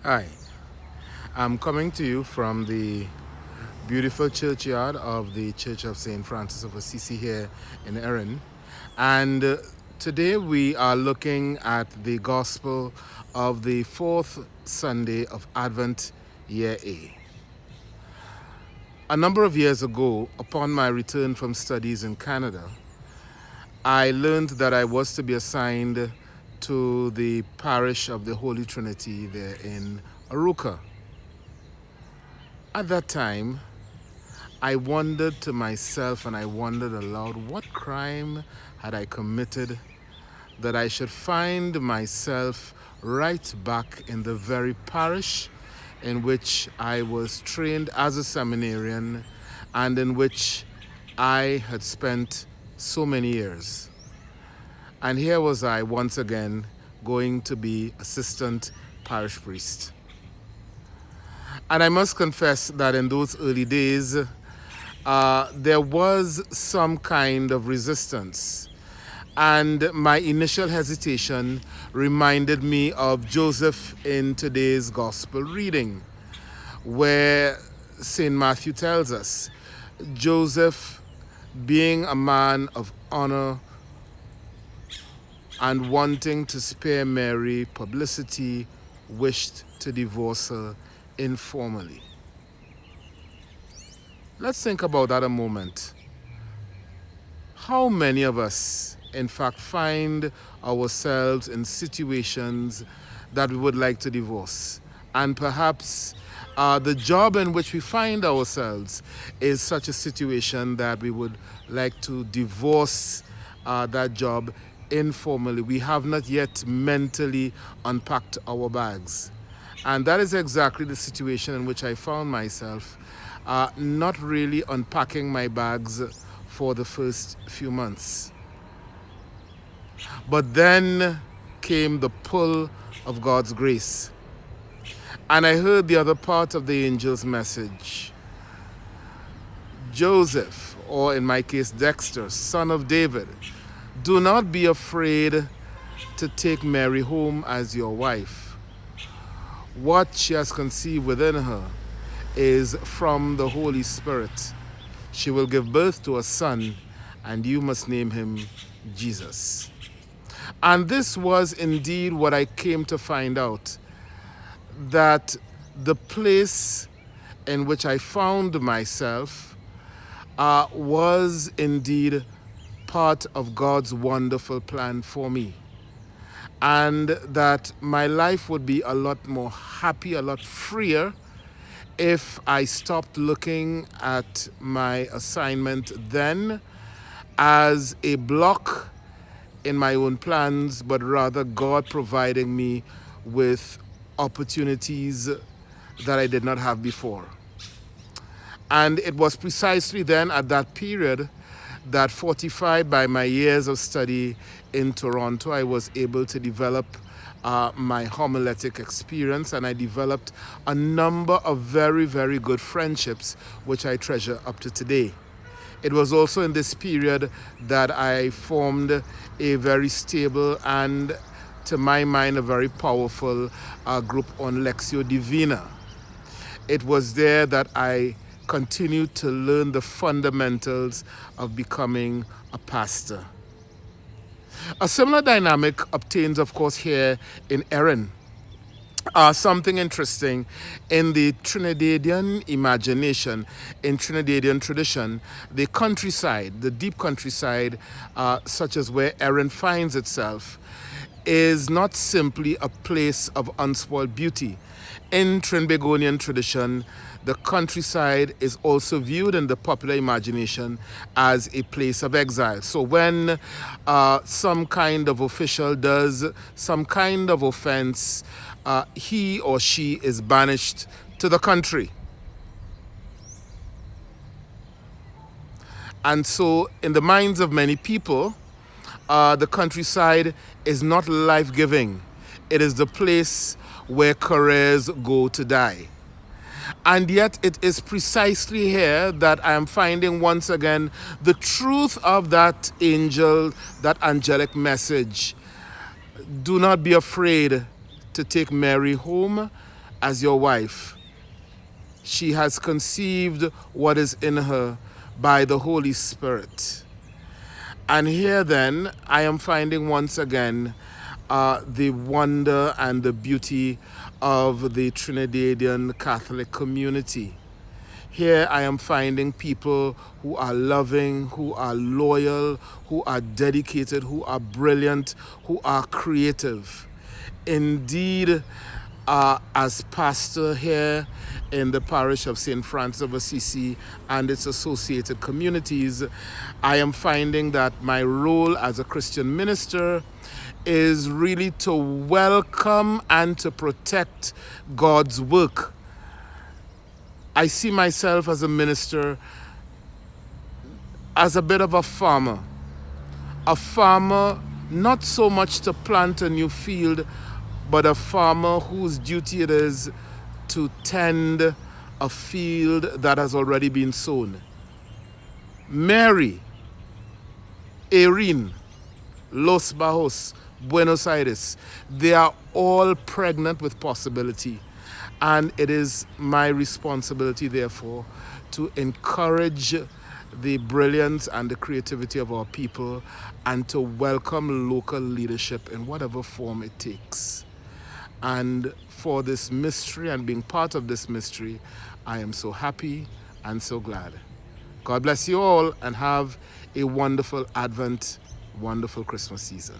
Hi, I'm coming to you from the beautiful churchyard of the Church of St. Francis of Assisi here in Erin. And today we are looking at the Gospel of the fourth Sunday of Advent, Year A. A number of years ago, upon my return from studies in Canada, I learned that I was to be assigned to the parish of the Holy Trinity there in Arouca. At that time, I wondered to myself and I wondered aloud, what crime had I committed that I should find myself right back in the very parish in which I was trained as a seminarian and in which I had spent so many years. And here was I once again going to be assistant parish priest. And I must confess that in those early days, there was some kind of resistance. And my initial hesitation reminded me of Joseph in today's gospel reading, where St. Matthew tells us Joseph, being a man of honor and wanting to spare Mary publicity, wished to divorce her informally. Let's think about that a moment. How many of us, in fact, find ourselves in situations that we would like to divorce? And perhaps the job in which we find ourselves is such a situation that we would like to divorce that job informally. We have not yet mentally unpacked our bags. And that is exactly the situation in which I found myself, not really unpacking my bags for the first few months. But then came the pull of God's grace. And I heard the other part of the angel's message. Joseph, or in my case Dexter, son of David, do not be afraid to take Mary home as your wife. What she has conceived within her is from the Holy Spirit. She will give birth to a son, and you must name him Jesus. And this was indeed what I came to find out, that the place in which I found myself was indeed part of God's wonderful plan for me. And that my life would be a lot more happy, a lot freer, if I stopped looking at my assignment then as a block in my own plans, but rather God providing me with opportunities that I did not have before. And it was precisely then at that period that, fortified by my years of study in Toronto, I was able to develop my homiletic experience, and I developed a number of very, very good friendships, which I treasure up to today. It was also in this period that I formed a very stable and, to my mind, a very powerful group on Lectio Divina. It was there that I continued to learn the fundamentals of becoming a pastor. A similar dynamic obtains, of course, here in Erin. Something interesting in the Trinidadian imagination, in Trinidadian tradition, the countryside, the deep countryside, such as where Erin finds itself, is not simply a place of unspoiled beauty. In Trinbagonian tradition, the countryside is also viewed in the popular imagination as a place of exile. So when some kind of official does some kind of offense, he or she is banished to the country. And so in the minds of many people, the countryside is not life-giving. It is the place where careers go to die. And yet it is precisely here that I am finding once again the truth of that angel, that angelic message. Do not be afraid to take Mary home as your wife. She has conceived what is in her by the Holy Spirit. And here then, I am finding once again the wonder and the beauty of the Trinidadian Catholic community. Here I am finding people who are loving, who are loyal, who are dedicated, who are brilliant, who are creative. Indeed, as pastor here in the parish of St. Francis of Assisi and its associated communities, I am finding that my role as a Christian minister is really to welcome and to protect God's work. I see myself as a minister as a bit of a farmer not so much to plant a new field, but a farmer whose duty it is to tend a field that has already been sown. Mary, Erin, Los Bajos, Buenos Aires, they are all pregnant with possibility. And it is my responsibility, therefore, to encourage the brilliance and the creativity of our people and to welcome local leadership in whatever form it takes. And for this mystery and being part of this mystery, I am so happy and so glad. God bless you all and have a wonderful Advent, wonderful Christmas season.